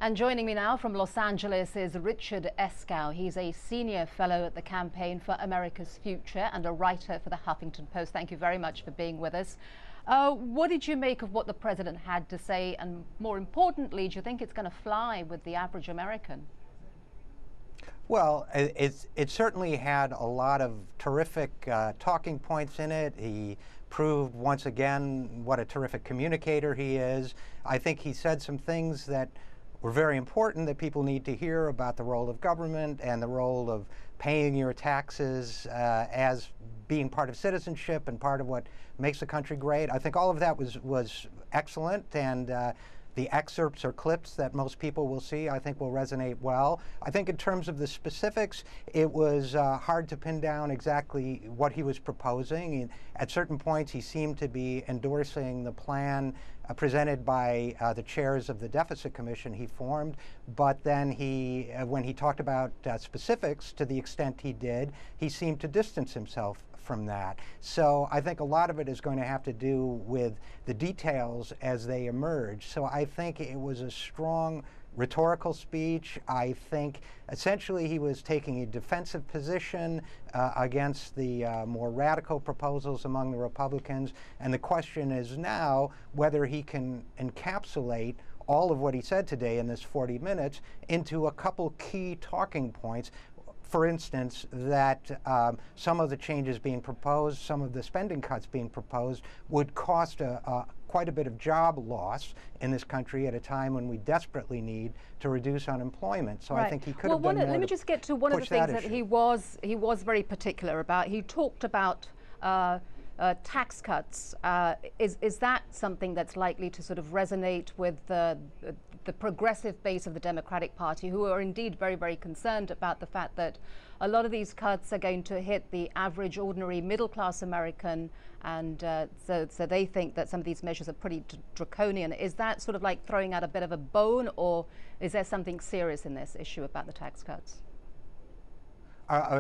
And joining me now from Los Angeles is Richard Eskow. He's a senior fellow at the Campaign for America's Future and a writer for the Huffington Post. Thank you very much for being with us. What did you make of what the president had to say? And more importantly, do you think it's going to fly with the average American? Well, it certainly had a lot of terrific talking points in it. He proved once again what a terrific communicator he is. I think he said some things that were very important that people need to hear about the role of government and the role of paying your taxes as being part of citizenship and part of what makes the country great. I think all of that was excellent, and the excerpts or clips that most people will see, I think, will resonate well. I think in terms of the specifics, it was hard to pin down exactly what he was proposing. At certain points, he seemed to be endorsing the plan presented by the chairs of the Deficit Commission he formed, but then when he talked about specifics to the extent he did, he seemed to distance himself from that. So I think a lot of it is going to have to do with the details as they emerge. So I think it was a strong rhetorical speech. I think essentially he was taking a defensive position against the more radical proposals among the Republicans. And the question is now whether he can encapsulate all of what he said today in this 40 minutes into a couple key talking points. For instance, that some of the changes being proposed, some of the spending cuts being proposed would cost quite a bit of job loss in this country at a time when we desperately need to reduce unemployment. So right. I think he could have done more. Let me just get to one of the things that he was very particular about. He talked about tax cuts. Is that something that's likely to sort of resonate with the progressive base of the Democratic Party, who are indeed very, very concerned about the fact that a lot of these cuts are going to hit the average, ordinary, middle-class American, and so they think that some of these measures are pretty draconian. Is that sort of like throwing out a bit of a bone, or is there something serious in this issue about the tax cuts?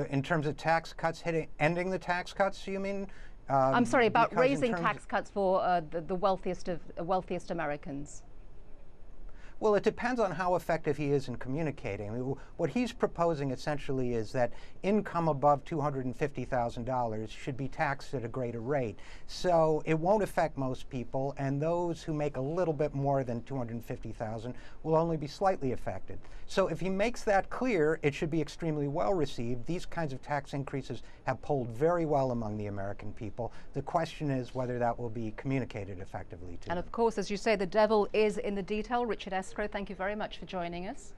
In terms of tax cuts, ending the tax cuts, you mean? I'm sorry, about raising tax cuts for the wealthiest Americans. Well, it depends on how effective he is in communicating. I mean, what he's proposing essentially is that income above $250,000 should be taxed at a greater rate. So it won't affect most people, and those who make a little bit more than $250,000 will only be slightly affected. So if he makes that clear, it should be extremely well received. These kinds of tax increases have polled very well among the American people. The question is whether that will be communicated effectively to them. And of course, as you say, the devil is in the detail. Richard Eskow, thank you very much for joining us.